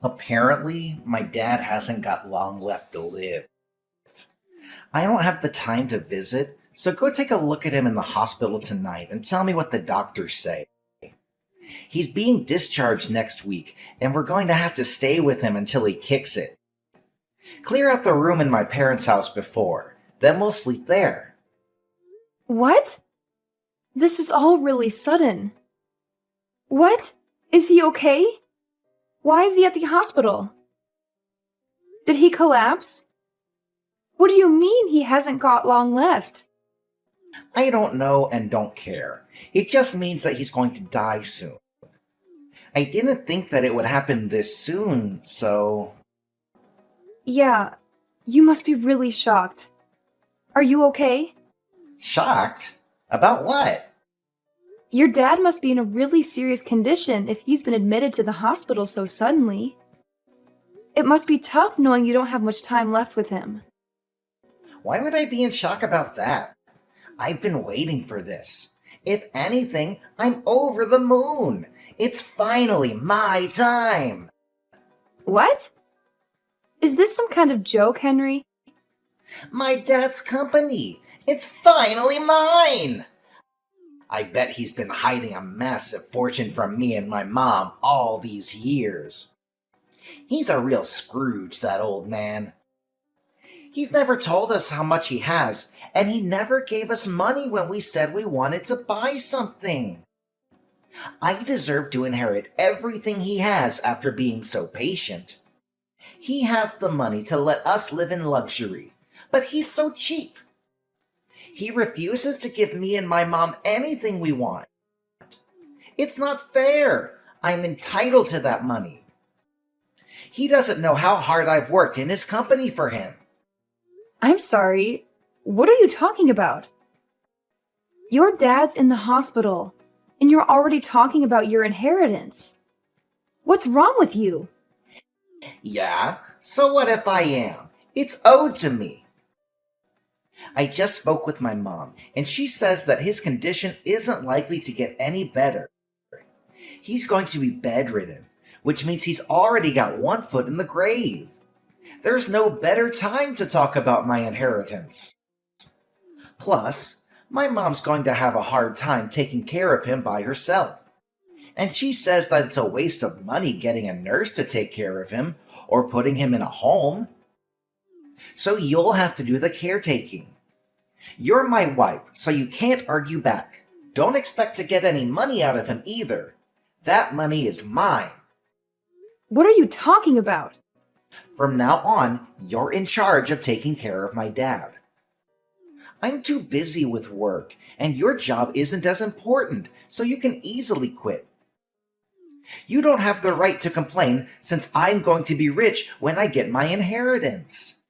Apparently, my dad hasn't got long left to live. I don't have the time to visit, so go take a look at him in the hospital tonight and tell me what the doctors say. He's being discharged next week, and we're going to have to stay with him until he kicks it. Clear out the room in my parents' house before, then we'll sleep there. What? This is all really sudden. What? Is he okay? Why is he at the hospital? Did he collapse? What do you mean he hasn't got long left? I don't know and don't care. It just means that he's going to die soon. I didn't think that it would happen this soon, so... Yeah, you must be really shocked. Are you okay? Shocked? About what? Your dad must be in a really serious condition if he's been admitted to the hospital so suddenly. It must be tough knowing you don't have much time left with him. Why would I be in shock about that? I've been waiting for this. If anything, I'm over the moon. It's finally my time. What? Is this some kind of joke, Henry? My dad's company. It's finally mine. I bet he's been hiding a massive fortune from me and my mom all these years. He's a real Scrooge, that old man. He's never told us how much he has, and he never gave us money when we said we wanted to buy something. I deserve to inherit everything he has after being so patient. He has the money to let us live in luxury, but he's so cheap. He refuses to give me and my mom anything we want. It's not fair. I'm entitled to that money. He doesn't know how hard I've worked in his company for him. I'm sorry. What are you talking about? Your dad's in the hospital, and you're already talking about your inheritance. What's wrong with you? Yeah, so what if I am? It's owed to me. I just spoke with my mom, and she says that his condition isn't likely to get any better. He's going to be bedridden, which means he's already got one foot in the grave. There's no better time to talk about my inheritance. Plus, my mom's going to have a hard time taking care of him by herself. And she says that it's a waste of money getting a nurse to take care of him or putting him in a home. So you'll have to do the caretaking. You're my wife, so you can't argue back. Don't expect to get any money out of him either. That money is mine. What are you talking about? From now on, you're in charge of taking care of my dad. I'm too busy with work, and your job isn't as important, so you can easily quit. You don't have the right to complain since I'm going to be rich when I get my inheritance.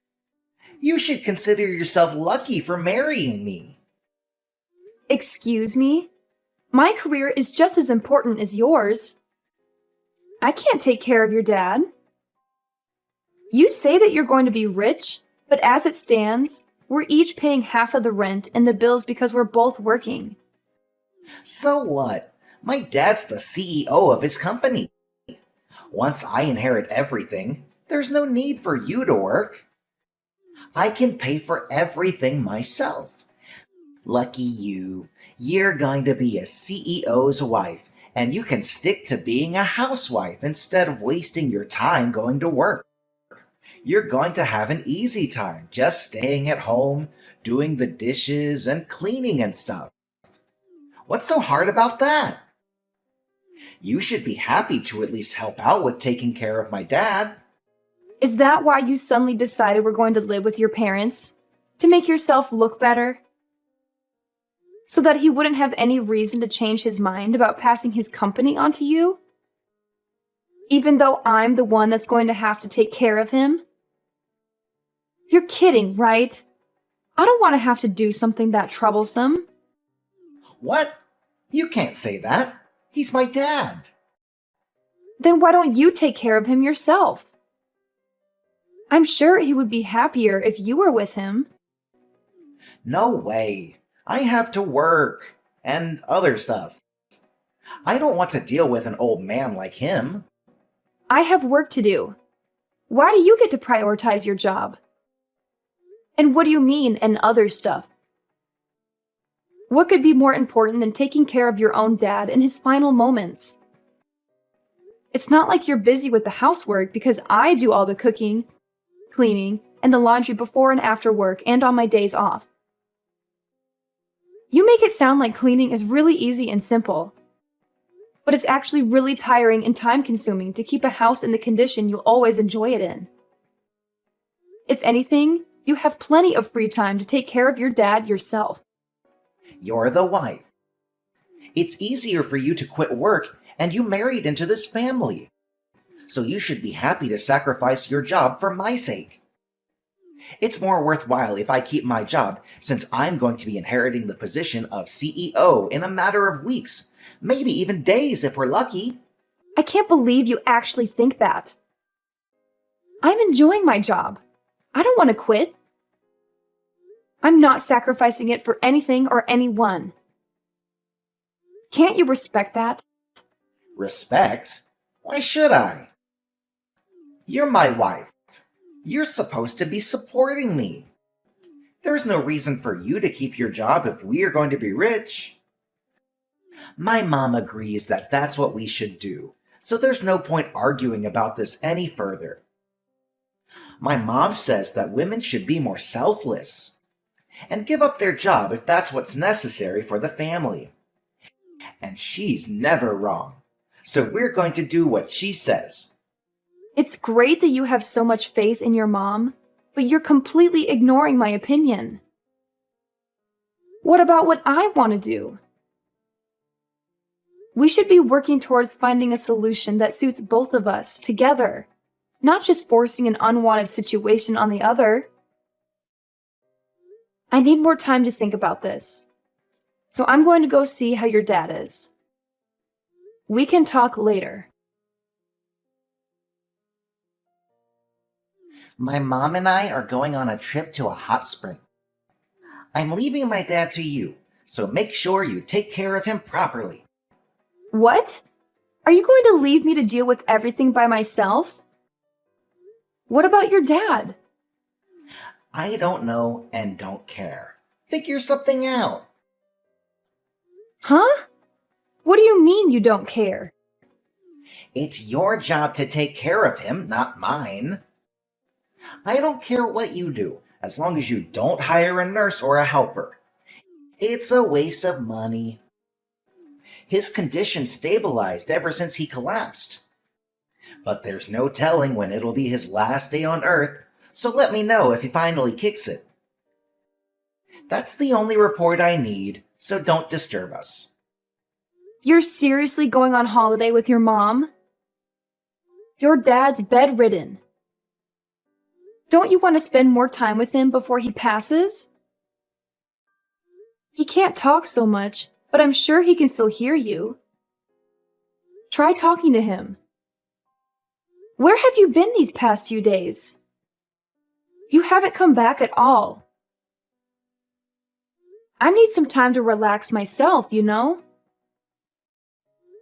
You should consider yourself lucky for marrying me. Excuse me? My career is just as important as yours. I can't take care of your dad. You say that you're going to be rich, but as it stands, we're each paying half of the rent and the bills because we're both working. So what? My dad's the CEO of his company. Once I inherit everything, there's no need for you to work. I can pay for everything myself. Lucky you. You're going to be a CEO's wife, and you can stick to being a housewife instead of wasting your time going to work. You're going to have an easy time just staying at home, doing the dishes and cleaning and stuff. What's so hard about that? You should be happy to at least help out with taking care of my dad. Is that why you suddenly decided we're going to live with your parents? To make yourself look better? So that he wouldn't have any reason to change his mind about passing his company onto you? Even though I'm the one that's going to have to take care of him? You're kidding, right? I don't want to have to do something that troublesome. What? You can't say that. He's my dad. Then why don't you take care of him yourself? I'm sure he would be happier if you were with him. No way. I have to work and other stuff. I don't want to deal with an old man like him. I have work to do. Why do you get to prioritize your job? And what do you mean, and other stuff? What could be more important than taking care of your own dad in his final moments? It's not like you're busy with the housework because I do all the cooking, cleaning, and the laundry before and after work and on my days off. You make it sound like cleaning is really easy and simple, but it's actually really tiring and time-consuming to keep a house in the condition you always enjoy it in. If anything, you have plenty of free time to take care of your dad yourself. You're the wife. It's easier for you to quit work, and you married into this family. So you should be happy to sacrifice your job for my sake. It's more worthwhile if I keep my job, since I'm going to be inheriting the position of CEO in a matter of weeks, maybe even days if we're lucky. I can't believe you actually think that. I'm enjoying my job. I don't want to quit. I'm not sacrificing it for anything or anyone. Can't you respect that? Respect? Why should I? You're my wife. You're supposed to be supporting me. There's no reason for you to keep your job if we are going to be rich. My mom agrees that that's what we should do, so there's no point arguing about this any further. My mom says that women should be more selfless and give up their job if that's what's necessary for the family. And she's never wrong, so we're going to do what she says. It's great that you have so much faith in your mom, but you're completely ignoring my opinion. What about what I want to do? We should be working towards finding a solution that suits both of us together, not just forcing an unwanted situation on the other. I need more time to think about this, so I'm going to go see how your dad is. We can talk later. My mom and I are going on a trip to a hot spring. I'm leaving my dad to you, so make sure you take care of him properly. What? Are you going to leave me to deal with everything by myself? What about your dad? I don't know and don't care. Figure something out. Huh? What do you mean you don't care? It's your job to take care of him, not mine. I don't care what you do, as long as you don't hire a nurse or a helper. It's a waste of money. His condition stabilized ever since he collapsed. But there's no telling when it'll be his last day on Earth, so let me know if he finally kicks it. That's the only report I need, so don't disturb us. You're seriously going on holiday with your mom? Your dad's bedridden. Don't you want to spend more time with him before he passes? He can't talk so much, but I'm sure he can still hear you. Try talking to him. Where have you been these past few days? You haven't come back at all. I need some time to relax myself, you know?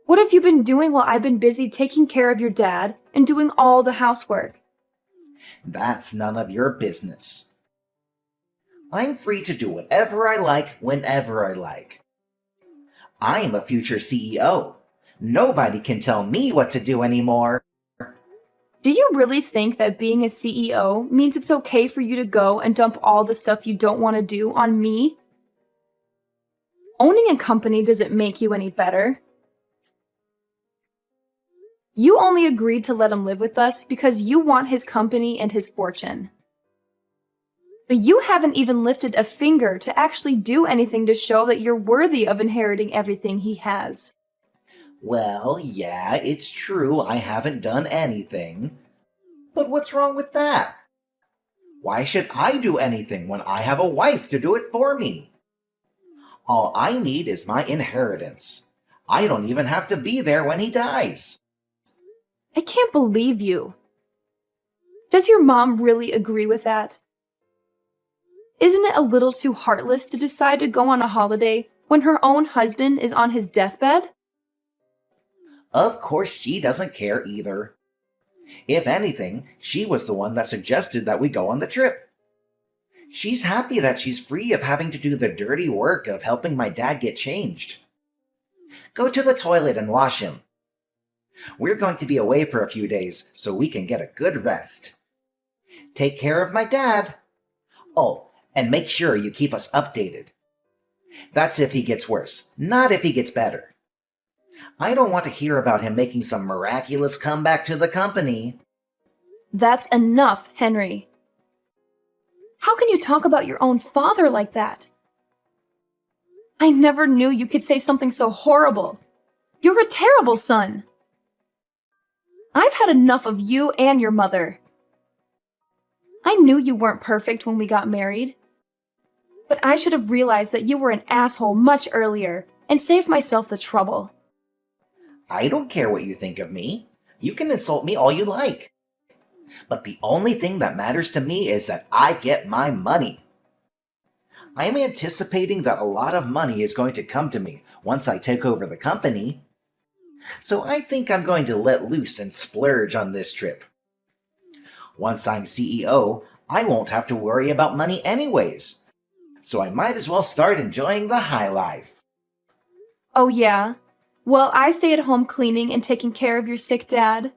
What have you been doing while I've been busy taking care of your dad and doing all the housework? That's none of your business. I'm free to do whatever I like whenever I like. I'm a future CEO. Nobody can tell me what to do anymore. Do you really think that being a CEO means it's okay for you to go and dump all the stuff you don't want to do on me? Owning a company doesn't make you any better. You only agreed to let him live with us because you want his company and his fortune. But you haven't even lifted a finger to actually do anything to show that you're worthy of inheriting everything he has. Well, yeah, it's true I haven't done anything. But what's wrong with that? Why should I do anything when I have a wife to do it for me? All I need is my inheritance. I don't even have to be there when he dies. I can't believe you. Does your mom really agree with that? Isn't it a little too heartless to decide to go on a holiday when her own husband is on his deathbed? Of course she doesn't care either. If anything, she was the one that suggested that we go on the trip. She's happy that she's free of having to do the dirty work of helping my dad get changed. Go to the toilet and wash him. We're going to be away for a few days so we can get a good rest. Take care of my dad. Oh, and make sure you keep us updated. That's if he gets worse, not if he gets better. I don't want to hear about him making some miraculous comeback to the company. That's enough, Henry. How can you talk about your own father like that? I never knew you could say something so horrible. You're a terrible son. I've had enough of you and your mother. I knew you weren't perfect when we got married. But I should have realized that you were an asshole much earlier and saved myself the trouble. I don't care what you think of me. You can insult me all you like. But the only thing that matters to me is that I get my money. I'm anticipating that a lot of money is going to come to me once I take over the company. So I think I'm going to let loose and splurge on this trip. Once I'm CEO, I won't have to worry about money anyways. So I might as well start enjoying the high life. Oh yeah? Well, I stay at home cleaning and taking care of your sick dad.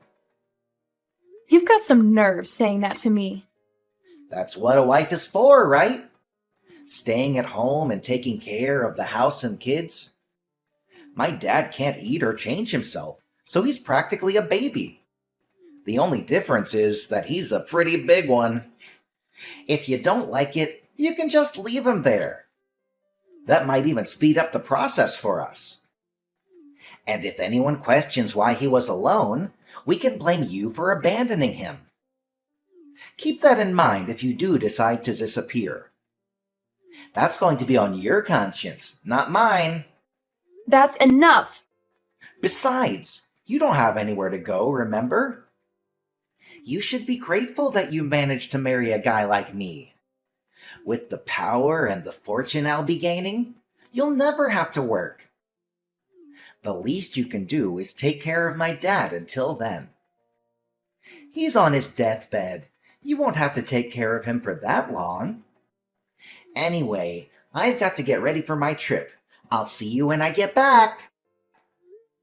You've got some nerve saying that to me. That's what a wife is for, right? Staying at home and taking care of the house and kids. My dad can't eat or change himself, so he's practically a baby. The only difference is that he's a pretty big one. If you don't like it, you can just leave him there. That might even speed up the process for us. And if anyone questions why he was alone, we can blame you for abandoning him. Keep that in mind if you do decide to disappear. That's going to be on your conscience, not mine. That's enough! Besides, you don't have anywhere to go, remember? You should be grateful that you managed to marry a guy like me. With the power and the fortune I'll be gaining, you'll never have to work. The least you can do is take care of my dad until then. He's on his deathbed. You won't have to take care of him for that long. Anyway, I've got to get ready for my trip. I'll see you when I get back.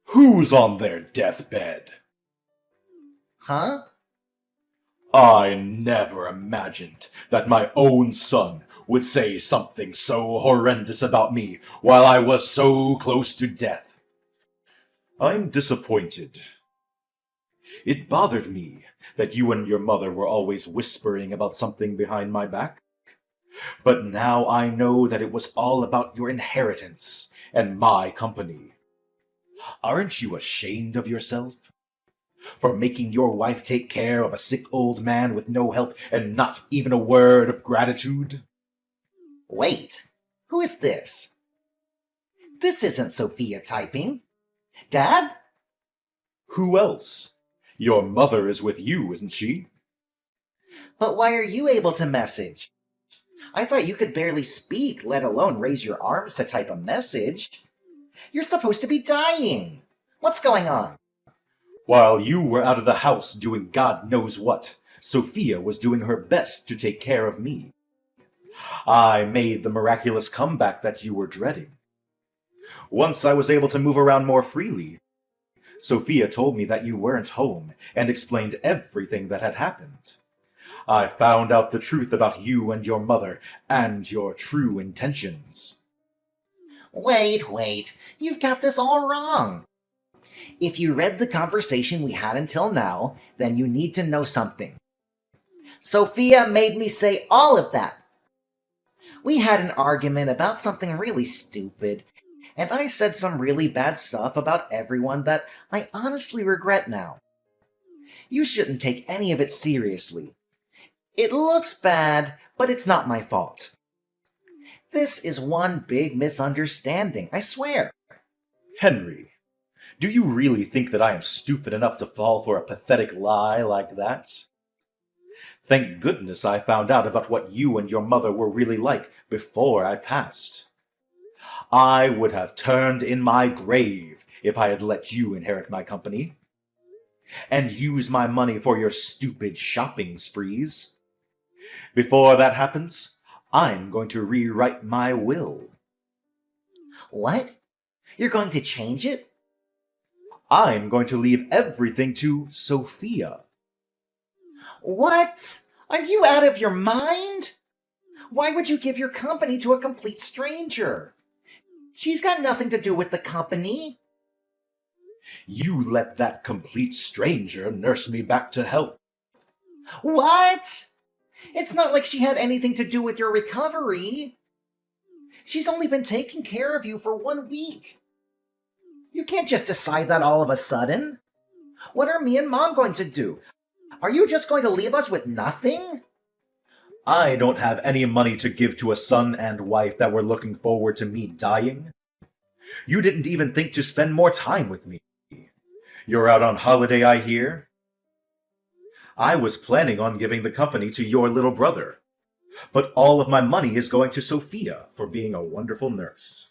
Who's on their deathbed? Huh? I never imagined that my own son would say something so horrendous about me while I was so close to death. I'm disappointed. It bothered me that you and your mother were always whispering about something behind my back. But now I know that it was all about your inheritance and my company. Aren't you ashamed of yourself? For making your wife take care of a sick old man with no help and not even a word of gratitude? Wait, who is this? This isn't Sophia typing. Dad? Who else? Your mother is with you, isn't she? But why are you able to message? I thought you could barely speak, let alone raise your arms to type a message. You're supposed to be dying. What's going on? While you were out of the house doing God knows what, Sophia was doing her best to take care of me. I made the miraculous comeback that you were dreading. Once I was able to move around more freely, Sophia told me that you weren't home and explained everything that had happened. I found out the truth about you and your mother and your true intentions. Wait, you've got this all wrong. If you read the conversation we had until now, then you need to know something. Sophia made me say all of that. We had an argument about something really stupid, and I said some really bad stuff about everyone that I honestly regret now. You shouldn't take any of it seriously. It looks bad, but it's not my fault. This is one big misunderstanding, I swear. Henry, do you really think that I am stupid enough to fall for a pathetic lie like that? Thank goodness I found out about what you and your mother were really like before I passed. I would have turned in my grave if I had let you inherit my company. and use my money for your stupid shopping sprees. Before that happens, I'm going to rewrite my will. What? You're going to change it? I'm going to leave everything to Sophia. What? Are you out of your mind? Why would you give your company to a complete stranger? She's got nothing to do with the company. You let that complete stranger nurse me back to health. What? It's not like she had anything to do with your recovery. She's only been taking care of you for 1 week. You can't just decide that all of a sudden. What are me and Mom going to do? Are you just going to leave us with nothing? I don't have any money to give to a son and wife that were looking forward to me dying. You didn't even think to spend more time with me. You're out on holiday, I hear? I was planning on giving the company to your little brother, but all of my money is going to Sophia for being a wonderful nurse.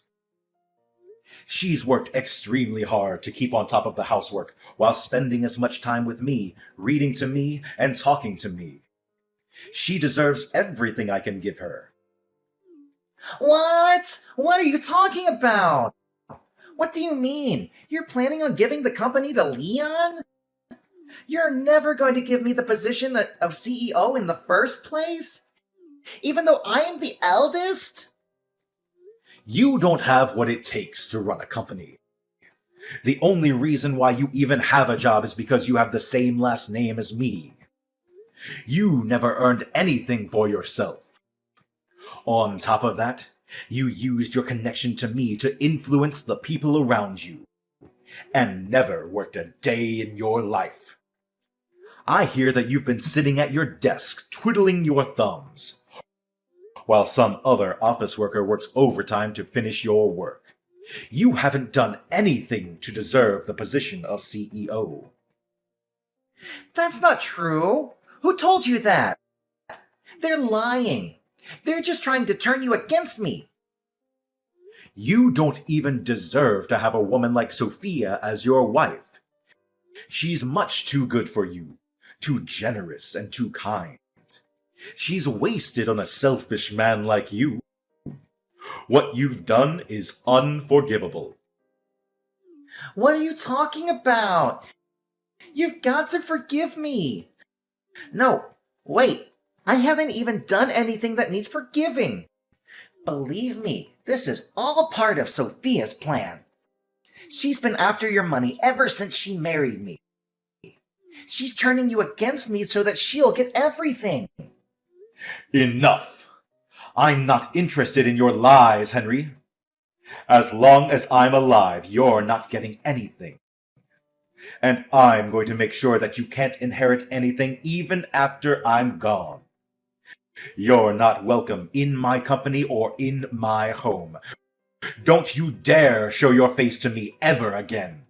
She's worked extremely hard to keep on top of the housework while spending as much time with me, reading to me, and talking to me. She deserves everything I can give her. What? What are you talking about? What do you mean? You're planning on giving the company to Leon? You're never going to give me the position of CEO in the first place? Even though I am the eldest? You don't have what it takes to run a company. The only reason why you even have a job is because you have the same last name as me. You never earned anything for yourself. On top of that, you used your connection to me to influence the people around you, and never worked a day in your life. I hear that you've been sitting at your desk twiddling your thumbs, while some other office worker works overtime to finish your work. You haven't done anything to deserve the position of CEO. That's not true. Who told you that? They're lying. They're just trying to turn you against me. You don't even deserve to have a woman like Sophia as your wife. She's much too good for you, too generous and too kind. She's wasted on a selfish man like you. What you've done is unforgivable. What are you talking about? You've got to forgive me. No, wait. I haven't even done anything that needs forgiving. Believe me, this is all part of Sophia's plan. She's been after your money ever since she married me. She's turning you against me so that she'll get everything. Enough! I'm not interested in your lies, Henry. As long as I'm alive, you're not getting anything. And I'm going to make sure that you can't inherit anything even after I'm gone. You're not welcome in my company or in my home. Don't you dare show your face to me ever again.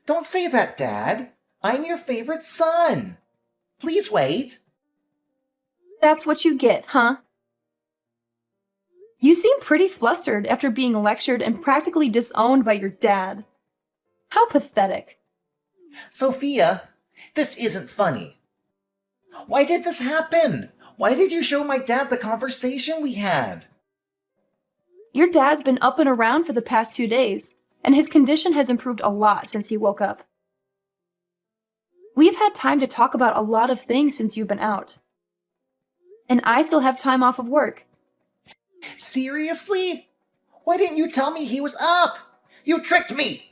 Don't say that, Dad. I'm your favorite son. Please wait. That's what you get, huh? You seem pretty flustered after being lectured and practically disowned by your dad. How pathetic. Sophia, this isn't funny. Why did this happen? Why did you show my dad the conversation we had? Your dad's been up and around for the past 2 days, and his condition has improved a lot since he woke up. We've had time to talk about a lot of things since you've been out. And I still have time off of work. Seriously? Why didn't you tell me he was up? You tricked me!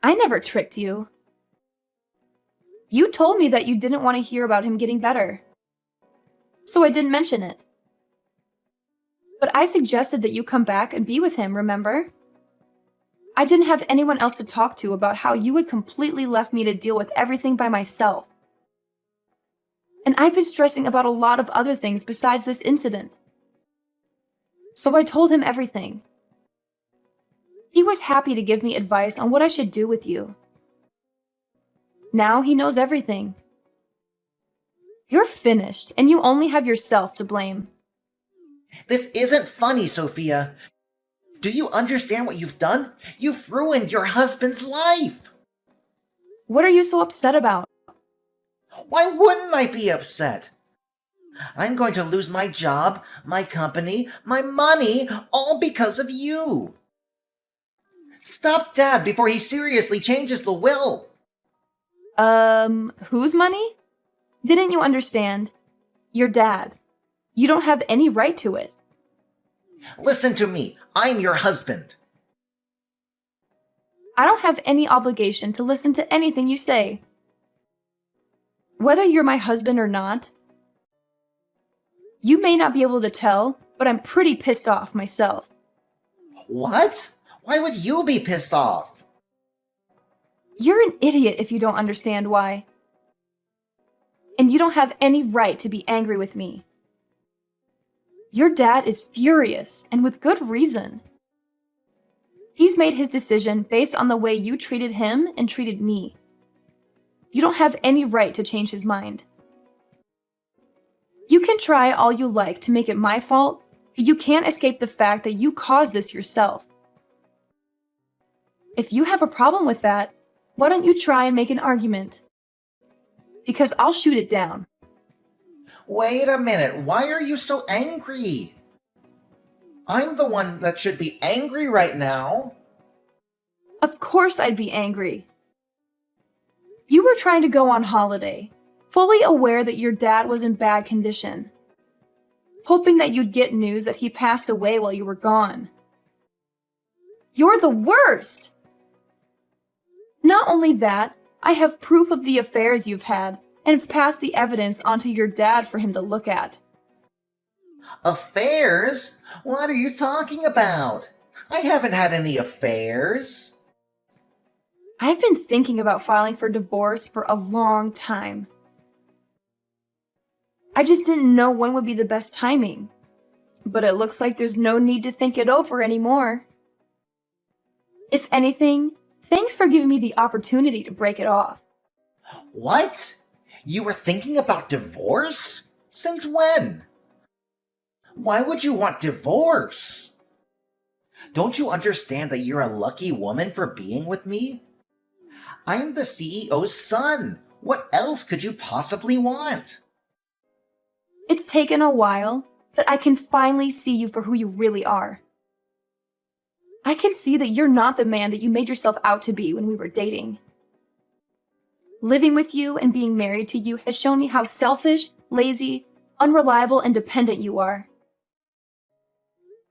I never tricked you. You told me that you didn't want to hear about him getting better. So I didn't mention it. But I suggested that you come back and be with him, remember? I didn't have anyone else to talk to about how you had completely left me to deal with everything by myself. And I've been stressing about a lot of other things besides this incident. So I told him everything. He was happy to give me advice on what I should do with you. Now he knows everything. You're finished, and you only have yourself to blame. This isn't funny, Sophia. Do you understand what you've done? You've ruined your husband's life. What are you so upset about? Why wouldn't I be upset? I'm going to lose my job, my company, my money, all because of you. Stop Dad before he seriously changes the will. Whose money? Didn't you understand? Your dad. You don't have any right to it. Listen to me. I'm your husband. I don't have any obligation to listen to anything you say. Whether you're my husband or not, you may not be able to tell, but I'm pretty pissed off myself. What? Why would you be pissed off? You're an idiot if you don't understand why. And you don't have any right to be angry with me. Your dad is furious, and with good reason. He's made his decision based on the way you treated him and treated me. You don't have any right to change his mind. You can try all you like to make it my fault, but you can't escape the fact that you caused this yourself. If you have a problem with that, why don't you try and make an argument? Because I'll shoot it down. Wait a minute. Why are you so angry? I'm the one that should be angry right now. Of course I'd be angry. You were trying to go on holiday, fully aware that your dad was in bad condition, hoping that you'd get news that he passed away while you were gone. You're the worst! Not only that, I have proof of the affairs you've had and have passed the evidence onto your dad for him to look at. Affairs? What are you talking about? I haven't had any affairs. I've been thinking about filing for divorce for a long time. I just didn't know when would be the best timing. But it looks like there's no need to think it over anymore. If anything, thanks for giving me the opportunity to break it off. What? You were thinking about divorce? Since when? Why would you want divorce? Don't you understand that you're a lucky woman for being with me? I'm the CEO's son. What else could you possibly want? It's taken a while, but I can finally see you for who you really are. I can see that you're not the man that you made yourself out to be when we were dating. Living with you and being married to you has shown me how selfish, lazy, unreliable, and dependent you are.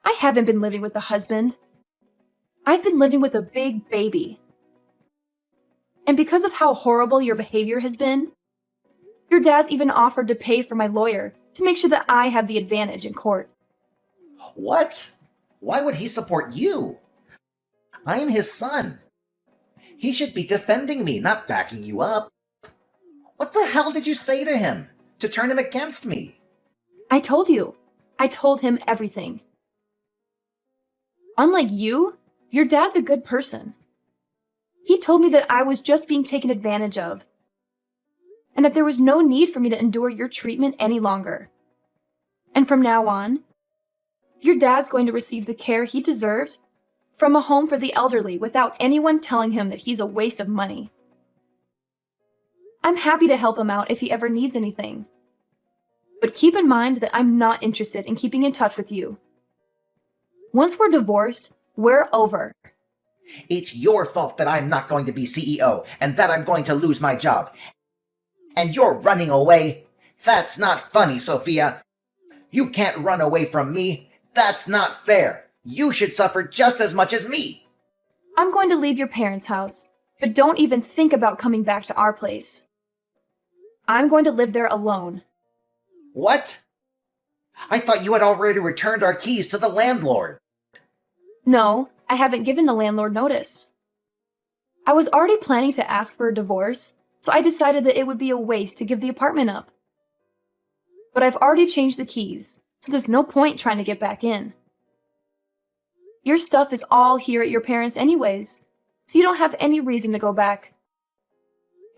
I haven't been living with a husband. I've been living with a big baby. And because of how horrible your behavior has been, your dad's even offered to pay for my lawyer to make sure that I have the advantage in court. What? Why would he support you? I'm his son. He should be defending me, not backing you up. What the hell did you say to him to turn him against me? I told you. I told him everything. Unlike you, your dad's a good person. He told me that I was just being taken advantage of, and that there was no need for me to endure your treatment any longer. And from now on, your dad's going to receive the care he deserves from a home for the elderly without anyone telling him that he's a waste of money. I'm happy to help him out if he ever needs anything. But keep in mind that I'm not interested in keeping in touch with you. Once we're divorced, we're over. It's your fault that I'm not going to be CEO and that I'm going to lose my job. And you're running away? That's not funny, Sophia. You can't run away from me. That's not fair. You should suffer just as much as me. I'm going to leave your parents' house, but don't even think about coming back to our place. I'm going to live there alone. What? I thought you had already returned our keys to the landlord. No, I haven't given the landlord notice. I was already planning to ask for a divorce, so I decided that it would be a waste to give the apartment up. But I've already changed the keys, so there's no point trying to get back in. Your stuff is all here at your parents' anyways, so you don't have any reason to go back.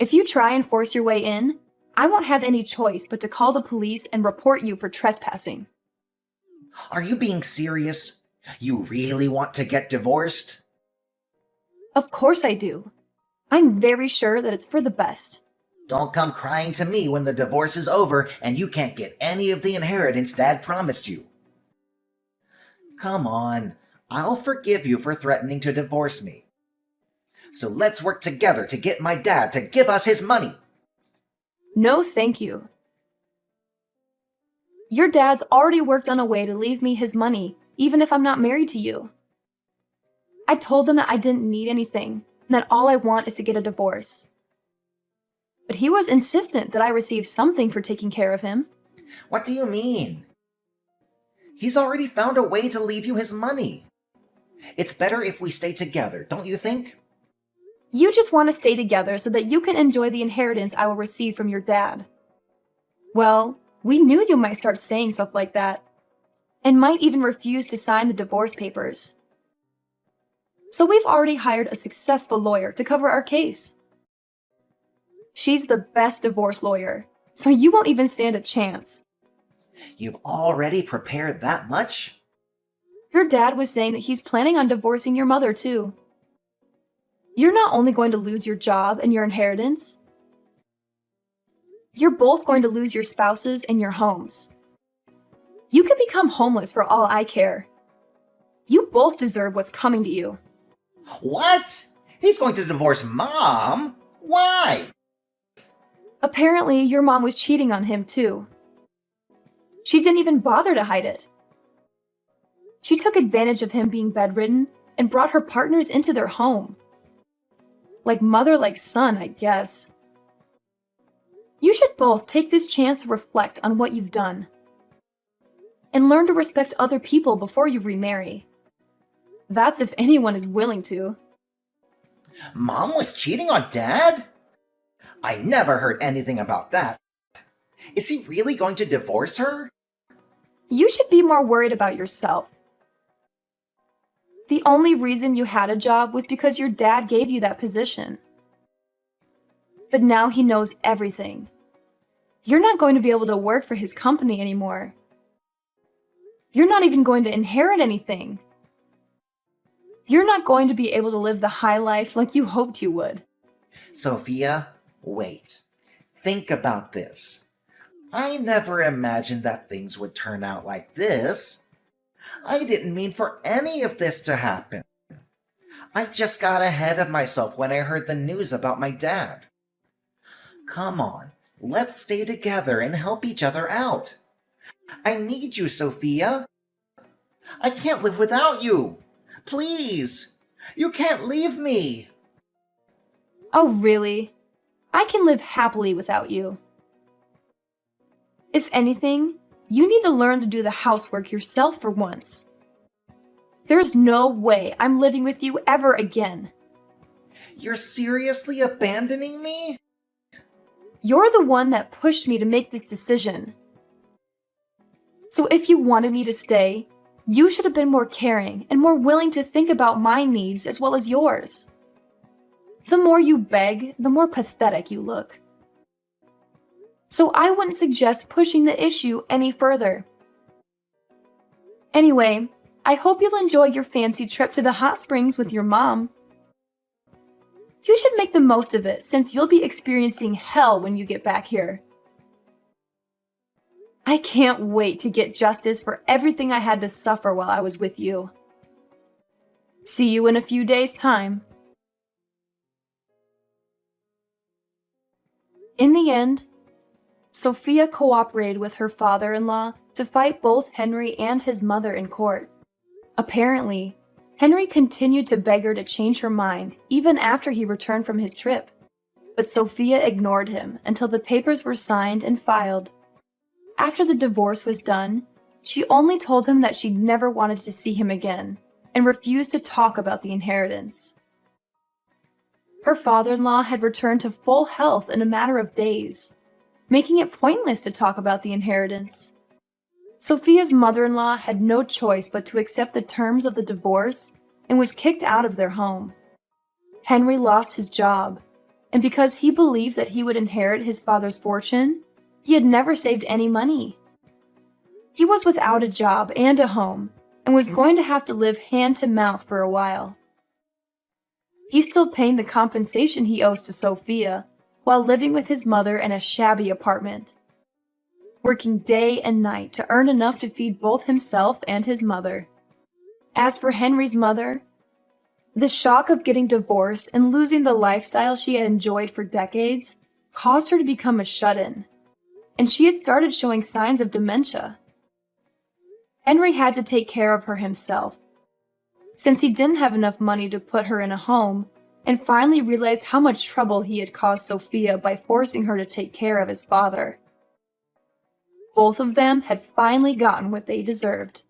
If you try and force your way in, I won't have any choice but to call the police and report you for trespassing. Are you being serious? You really want to get divorced? Of course I do. I'm very sure that it's for the best. Don't come crying to me when the divorce is over and you can't get any of the inheritance Dad promised you. Come on, I'll forgive you for threatening to divorce me. So let's work together to get my dad to give us his money. No, thank you. Your dad's already worked on a way to leave me his money, even if I'm not married to you. I told them that I didn't need anything, and that all I want is to get a divorce. But he was insistent that I receive something for taking care of him. What do you mean? He's already found a way to leave you his money. It's better if we stay together, don't you think? You just want to stay together so that you can enjoy the inheritance I will receive from your dad. Well, we knew you might start saying stuff like that, and might even refuse to sign the divorce papers. So we've already hired a successful lawyer to cover our case. She's the best divorce lawyer, so you won't even stand a chance. You've already prepared that much? Your dad was saying that he's planning on divorcing your mother too. You're not only going to lose your job and your inheritance, you're both going to lose your spouses and your homes. You could become homeless for all I care. You both deserve what's coming to you. What? He's going to divorce Mom? Why? Apparently, your mom was cheating on him too. She didn't even bother to hide it. She took advantage of him being bedridden and brought her partners into their home. Like mother, like son, I guess. You should both take this chance to reflect on what you've done. And learn to respect other people before you remarry. That's if anyone is willing to. Mom was cheating on Dad? I never heard anything about that. Is he really going to divorce her? You should be more worried about yourself. The only reason you had a job was because your dad gave you that position. But now he knows everything. You're not going to be able to work for his company anymore. You're not even going to inherit anything. You're not going to be able to live the high life like you hoped you would. Sophia, wait. Think about this. I never imagined that things would turn out like this. I didn't mean for any of this to happen. I just got ahead of myself when I heard the news about my dad. Come on, let's stay together and help each other out. I need you, Sophia. I can't live without you. Please, you can't leave me. Oh, really? I can live happily without you. If anything, you need to learn to do the housework yourself for once. There's no way I'm living with you ever again. You're seriously abandoning me? You're the one that pushed me to make this decision. So if you wanted me to stay, you should have been more caring and more willing to think about my needs as well as yours. The more you beg, the more pathetic you look. So I wouldn't suggest pushing the issue any further. Anyway, I hope you'll enjoy your fancy trip to the hot springs with your mom. You should make the most of it since you'll be experiencing hell when you get back here. I can't wait to get justice for everything I had to suffer while I was with you. See you in a few days' time. In the end, Sophia cooperated with her father-in-law to fight both Henry and his mother in court. Apparently, Henry continued to beg her to change her mind even after he returned from his trip, but Sophia ignored him until the papers were signed and filed. After the divorce was done, she only told him that she'd never wanted to see him again and refused to talk about the inheritance. Her father-in-law had returned to full health in a matter of days, making it pointless to talk about the inheritance. Sophia's mother-in-law had no choice but to accept the terms of the divorce and was kicked out of their home. Henry lost his job, and because he believed that he would inherit his father's fortune, he had never saved any money. He was without a job and a home, and was going to have to live hand to mouth for a while. He's still paying the compensation he owes to Sophia, while living with his mother in a shabby apartment, working day and night to earn enough to feed both himself and his mother. As for Henry's mother, the shock of getting divorced and losing the lifestyle she had enjoyed for decades caused her to become a shut-in, and she had started showing signs of dementia. Henry had to take care of her himself, since he didn't have enough money to put her in a home, and finally realized how much trouble he had caused Sophia by forcing her to take care of his father. Both of them had finally gotten what they deserved.